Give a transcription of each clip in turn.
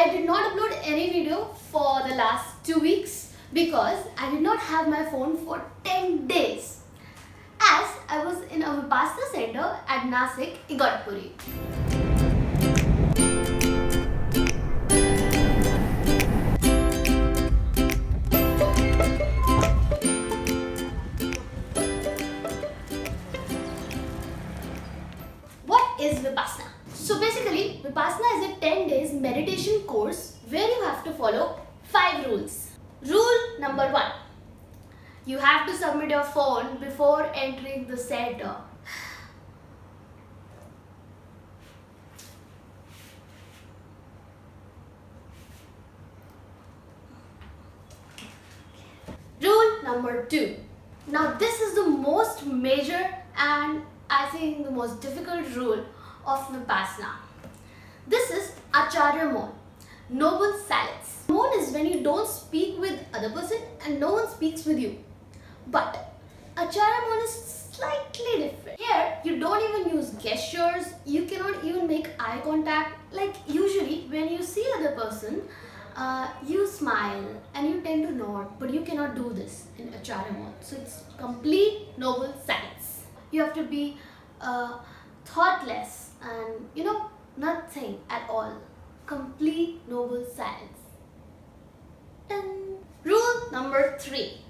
I did not upload any video for the last 2 weeks because I did not have my phone for 10 days as I was in a Vipassana center at Nasik, Igatpuri. What is Vipassana? So basically, Vipassana is a 10 days meditation course where you have to follow 5 rules. Rule number 1. You have to submit your phone before entering the center. Rule number 2. Now this is the most major and I think the most difficult rule of Vipassana. This is acharya mode, noble silence. Mode is when you don't speak with other person and no one speaks with you. But acharya mode is slightly different. Here you don't even use gestures, you cannot even make eye contact. Like usually when you see other person, you smile and you tend to nod, but you cannot do this in acharya mode. So it's complete noble silence. You have to be thoughtless and nothing at all. Complete noble silence. Dun. Rule number 3.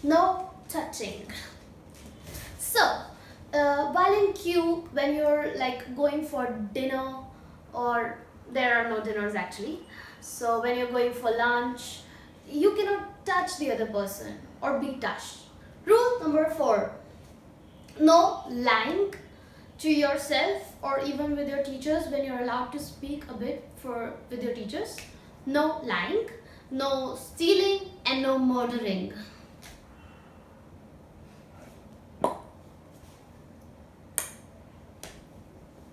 No touching. So while in queue, when you're like going for dinner, or there are no dinners actually, so when you're going for lunch, you cannot touch the other person or be touched. Rule number 4. No lying to yourself or even with your teachers when you're allowed to speak a bit with your teachers. No lying, no stealing, and no murdering.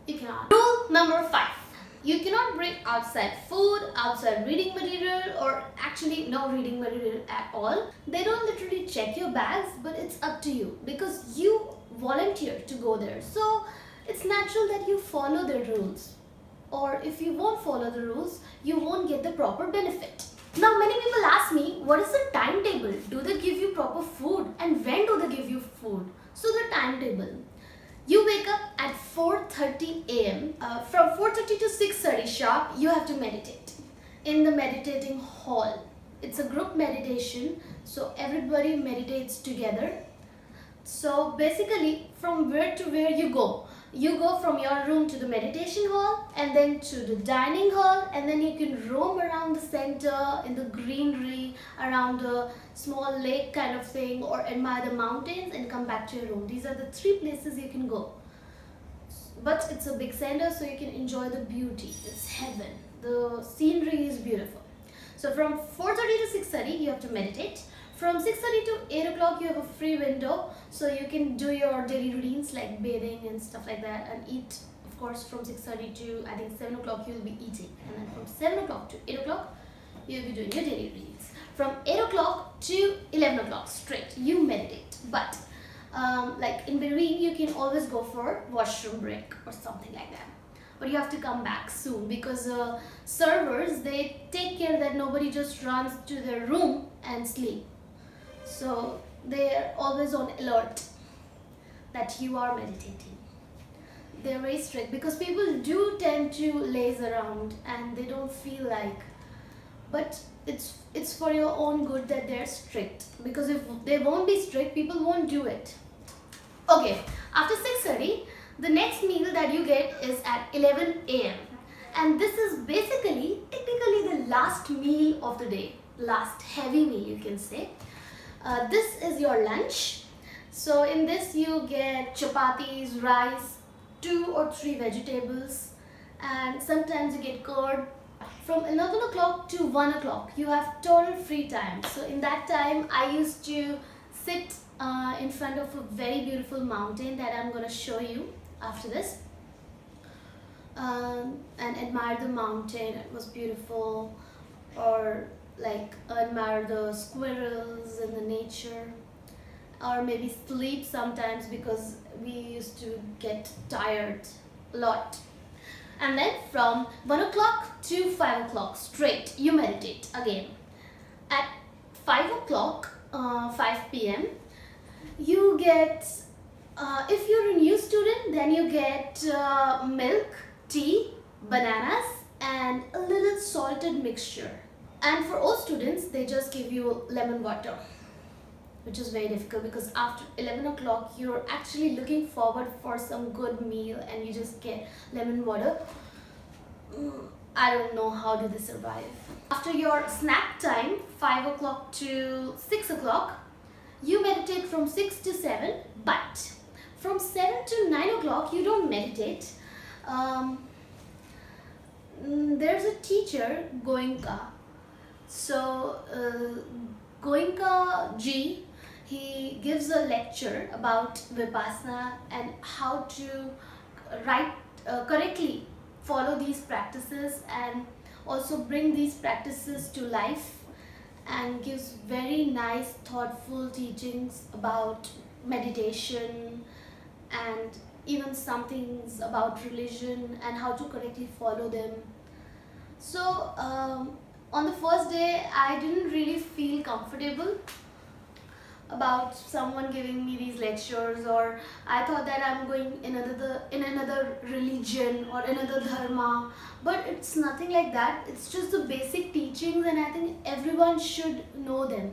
You cannot. Rule number 5. You cannot bring outside food, outside reading material, or actually no reading material at all. They don't literally check your bags, but it's up to you because you volunteer to go there. So it's natural that you follow the rules. Or if you won't follow the rules, you won't get the proper benefit. Now many people ask me, what is the timetable? Do they give you proper food? And when do they give you food? So the timetable. You wake up at 4:30 a.m. From 4:30 to 6:30 sharp, you have to meditate in the meditating hall. It's a group meditation, so everybody meditates together. So basically, from where to where you go from your room to the meditation hall and then to the dining hall, and then you can roam around the center in the greenery around the small lake kind of thing, or admire the mountains and come back to your room. These are the 3 places you can go. But it's a big center, so you can enjoy the beauty. It's heaven. The scenery is beautiful. So from 4:30 to 6:30 you have to meditate. From 6:30 to 8 o'clock you have a free window, so you can do your daily routines like bathing and stuff like that, and eat. Of course, from 6:30 to I think 7 o'clock you will be eating, and then from 7 o'clock to 8 o'clock you will be doing your daily routines. From 8 o'clock to 11 o'clock straight you meditate, but like in between you can always go for washroom break or something like that. But you have to come back soon because servers, they take care that nobody just runs to their room and sleep. So they are always on alert that you are meditating. They're very strict because people do tend to laze around and they don't feel like, but it's for your own good that they're strict, because if they won't be strict, people won't do it. Okay, after 6:30, the next meal that you get is at 11 a.m. and this is technically the last meal of the day, last heavy meal you can say. This is your lunch. So in this you get chapatis, rice, 2 or 3 vegetables, and sometimes you get curd. From 11 o'clock to 1 o'clock you have total free time. So in that time I used to sit in front of a very beautiful mountain that I'm going to show you after this, and admire the mountain. It was beautiful. Or like admire the squirrels and the nature, or maybe sleep sometimes because we used to get tired a lot. And then from 1 o'clock to 5 o'clock straight, you meditate again. At 5 o'clock, 5 p.m., you get, if you're a new student, then you get milk, tea, bananas, and a little salted mixture. And for all students, they just give you lemon water, which is very difficult because after 11 o'clock, you're actually looking forward for some good meal and you just get lemon water. I don't know how do they survive. After your snack time, 5 o'clock to 6 o'clock, you meditate from 6 to 7, but from 7 to 9 o'clock, you don't meditate. There's a teacher, Goenka. So, Goenka ji, he gives a lecture about Vipassana and how to correctly follow these practices and also bring these practices to life, and gives very nice thoughtful teachings about meditation and even some things about religion and how to correctly follow them. So on the first day I didn't really feel comfortable about someone giving me these lectures, or I thought that I'm going in another religion or another dharma, but it's nothing like that. It's just the basic teachings and I think everyone should know them.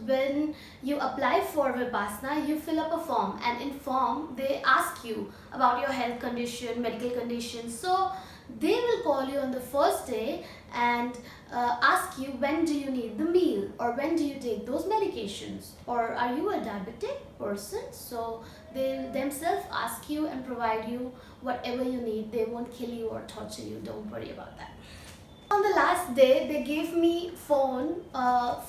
When you apply for Vipassana, you fill up a form, and in form they ask you about your health condition, medical condition. So they will call you on the first day and ask you when do you need the meal, or when do you take those medications, or are you a diabetic person. So they themselves ask you and provide you whatever you need. They won't kill you or torture you, don't worry about that. On the last day, they gave me phone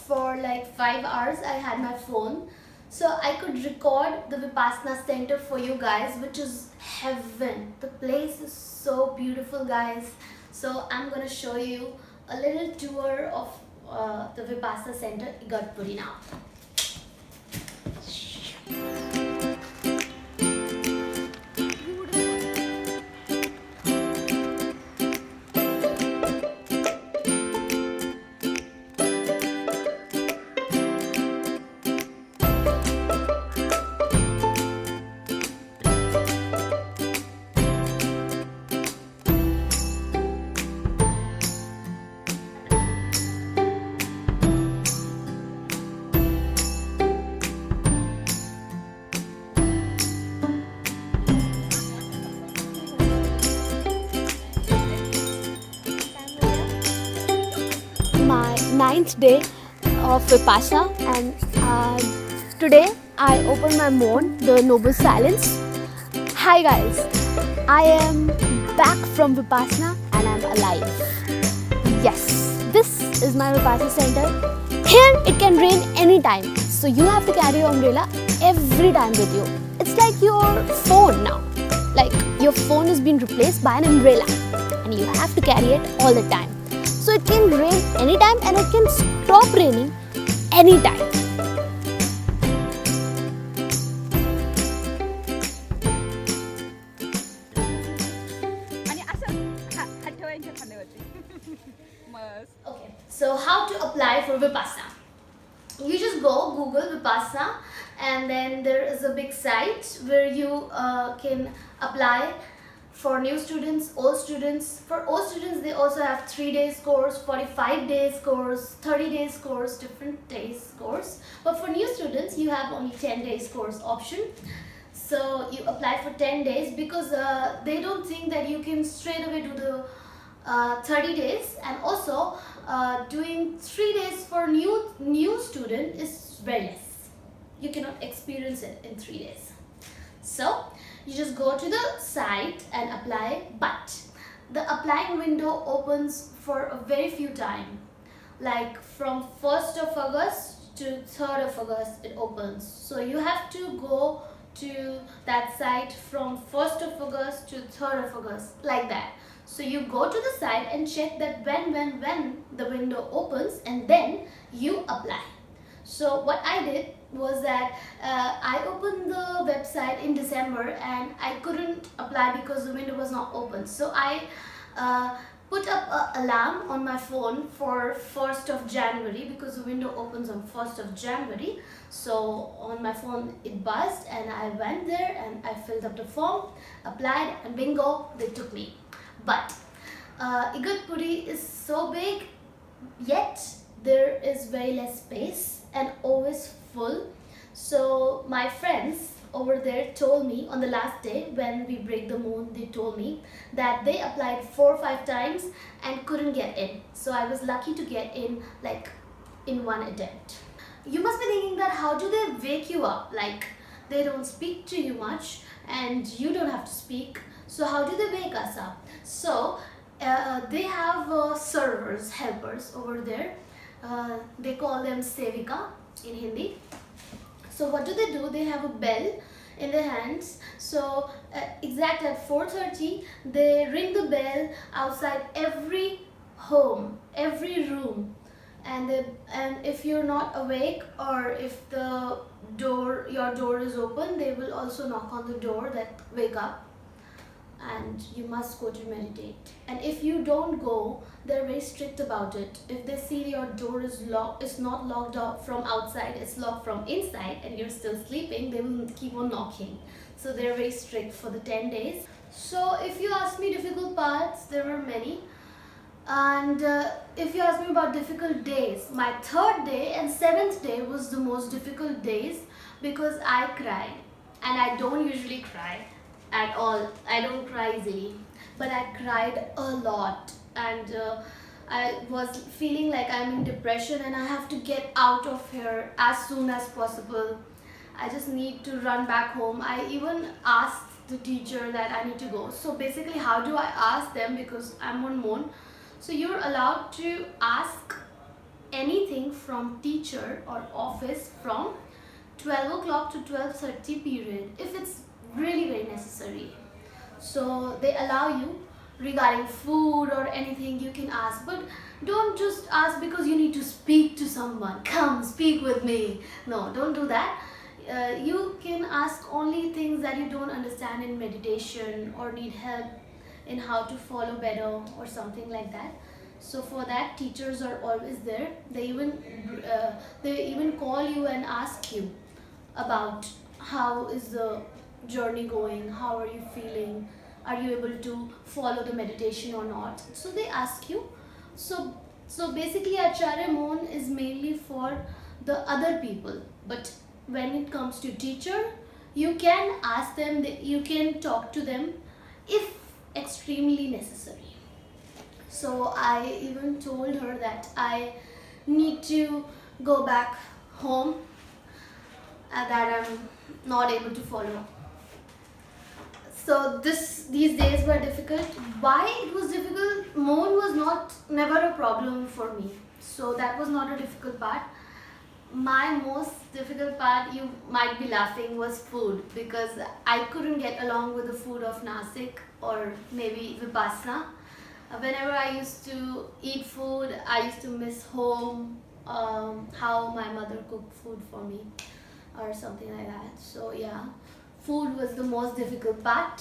for like 5 hours. I had my phone, so I could record the Vipassana center for you guys, which is heaven. The place is so beautiful, guys. So I'm gonna show you a little tour of the Vipassana center, Igatpuri now. My 9th day of Vipassana, and today I open my môn, the Noble Silence. Hi guys, I am back from Vipassana and I'm alive. Yes, this is my Vipassana center. Here it can rain anytime, so you have to carry your umbrella every time with you. It's like your phone now. Like your phone has been replaced by an umbrella and you have to carry it all the time. So it can rain anytime and it can stop raining anytime. Okay, so how to apply for Vipassana? You just go Google Vipassana, and then there is a big site where you can apply for new students, old students. For old students, they also have 3 days course, 45 days course, 30 days course, different days course. But for new students, you have only 10 days course option. So you apply for 10 days because they don't think that you can straight away do the 30 days. And also doing 3 days for new student is very less. You cannot experience it in 3 days. So you just go to the site and apply, but the applying window opens for a very few time, like from 1st of August to 3rd of August it opens. So you have to go to that site from 1st of August to 3rd of August, like that. So you go to the site and check that when the window opens, and then you apply. So what I did, was that I opened the website in December and I couldn't apply because the window was not open. So I put up an alarm on my phone for 1st of January because the window opens on 1st of January. So on my phone it buzzed and I went there and I filled up the form, applied, and bingo, they took me. But Igatpuri is so big, yet there is very less space and always full. So my friends over there told me on the last day when we break the moon, they told me that they applied 4 or 5 times and couldn't get in. So I was lucky to get in like in one attempt. You must be thinking that how do they wake you up? Like they don't speak to you much and you don't have to speak. So how do they wake us up? So they have servers, helpers over there. They call them Sevika in Hindi. So what do? They have a bell in their hands. So exact at 4:30, they ring the bell outside every home, every room. And if you're not awake or if your door is open, they will also knock on the door that wake up. And you must go to meditate. And if you don't go, they're very strict about it. If they see your door is locked, it's not locked up from outside, it's locked from inside, and you're still sleeping, they will keep on knocking. So they're very strict for the 10 days. So if you ask me difficult parts, there were many. And if you ask me about difficult days, my 3rd day and 7th day was the most difficult days because I cried. And I don't usually cry at all. I don't cry easily, but I cried a lot, and I was feeling like I'm in depression and I have to get out of here as soon as possible. I just need to run back home. I even asked the teacher that I need to go. So basically, how do I ask them? Because I'm on Mon. So you're allowed to ask anything from teacher or office from 12 o'clock to 12:30 period if it's really very necessary. So they allow you regarding food or anything you can ask, but don't just ask because you need to speak to someone. Come speak with me. No, don't do that. You can ask only things that you don't understand in meditation or need help in how to follow better or something like that. So for that, teachers are always there. They even call you and ask you about how is the journey going, how are you feeling, are you able to follow the meditation or not. So they ask you. So basically Acharya Mon is mainly for the other people, but when it comes to teacher, you can ask them, you can talk to them if extremely necessary. So I even told her that I need to go back home, that I'm not able to follow. So these days were difficult. Why it was difficult? Mon was never a problem for me. So that was not a difficult part. My most difficult part, you might be laughing, was food, because I couldn't get along with the food of Nasik or maybe Vipassana. Whenever I used to eat food, I used to miss home, how my mother cooked food for me or something like that. So yeah, food was the most difficult part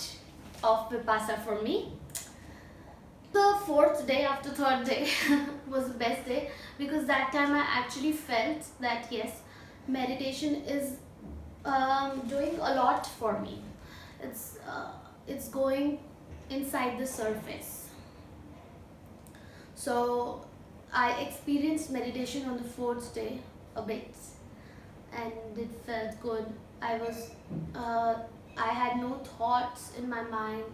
of Vipassana for me. The 4th day after 3rd day was the best day, because that time I actually felt that yes, meditation is doing a lot for me. It's going inside the surface. So I experienced meditation on the 4th day a bit, and it felt good. I had no thoughts in my mind.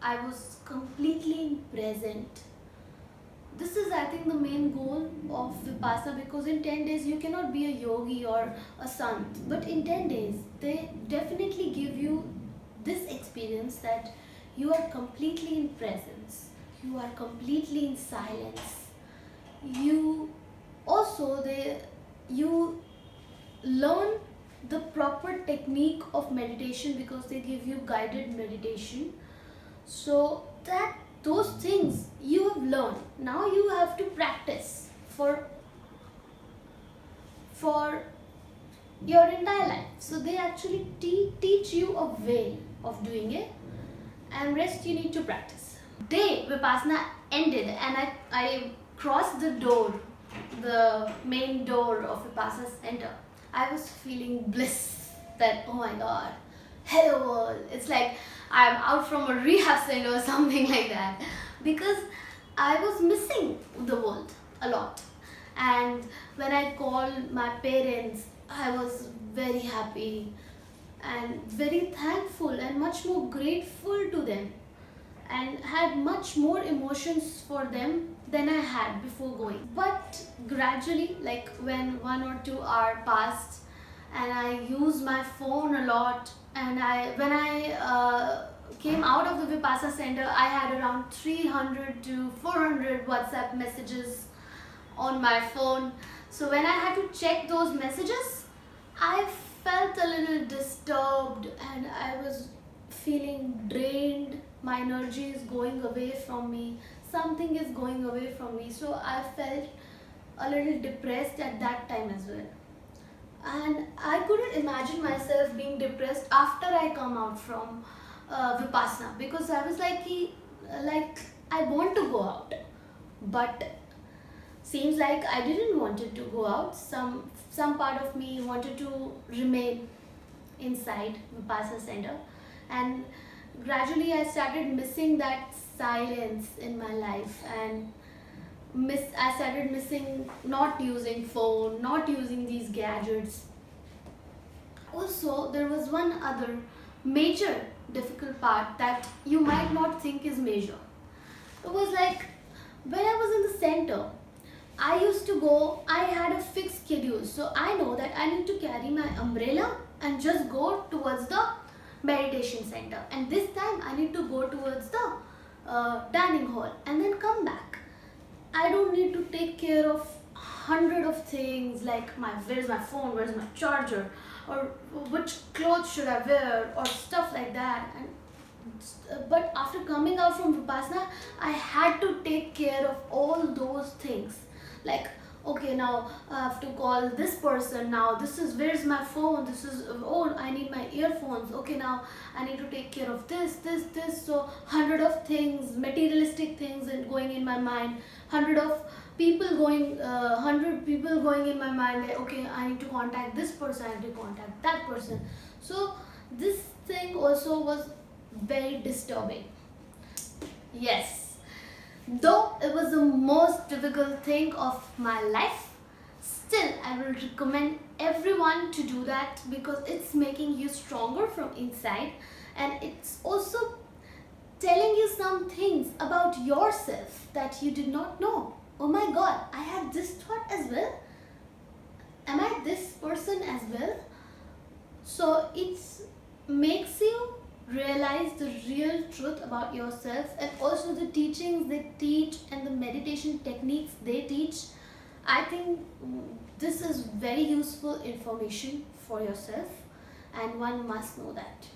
I was completely present. This is, I think, the main goal of Vipassana, because in 10 days you cannot be a yogi or a sant, but in 10 days they definitely give you this experience that you are completely in presence, you are completely in silence. You learn the proper technique of meditation, because they give you guided meditation. So that those things you have learned, now you have to practice for your entire life. So they actually teach you a way of doing it, and rest you need to practice. Day Vipassana ended and I crossed the door, the main door of Vipassana Center. I was feeling bliss that, oh my god, hello world. It's like I'm out from a rehab center or something like that, because I was missing the world a lot. And when I called my parents, I was very happy and very thankful and much more grateful to them, and had much more emotions for them than I had before going. But gradually, like when 1 or 2 hours passed and I used my phone a lot, and when I came out of the Vipassana center, I had around 300 to 400 WhatsApp messages on my phone. So when I had to check those messages, I felt a little disturbed and I was feeling drained. My energy is going away from me. Something is going away from me. So I felt a little depressed at that time as well. And I couldn't imagine myself being depressed after I come out from Vipassana, because I was like I want to go out, but seems like I didn't want it to go out. Some part of me wanted to remain inside Vipassana center, and gradually I started missing that silence in my life, and I started missing not using phone, not using these gadgets. Also, there was one other major difficult part that you might not think is major. It was like when I was in the center, I used to go, I had a fixed schedule. So I know that I need to carry my umbrella and just go towards the meditation center. And this time I need to go towards the dining hall and then come back. I don't need to take care of 100 of things like where's my phone, where's my charger, or which clothes should I wear, or stuff like that. But after coming out from Vipassana, I had to take care of all those things. Like, okay, now I have to call this person. Now this is, where's my phone? This is, oh, I need my earphones. Okay, now I need to take care of this. So 100 of things, materialistic things going in my mind. 100 people going in my mind. Like, okay, I need to contact this person. I need to contact that person. So this thing also was very disturbing. Yes. Though it was the most difficult thing of my life, still I will recommend everyone to do that, because it's making you stronger from inside, and it's also telling you some things about yourself that you did not know. Oh my god, I had this thought as well. Am I this person as well? So it makes you realize the real truth about yourself, and also the teachings they teach and the meditation techniques they teach. I think this is very useful information for yourself, and one must know that.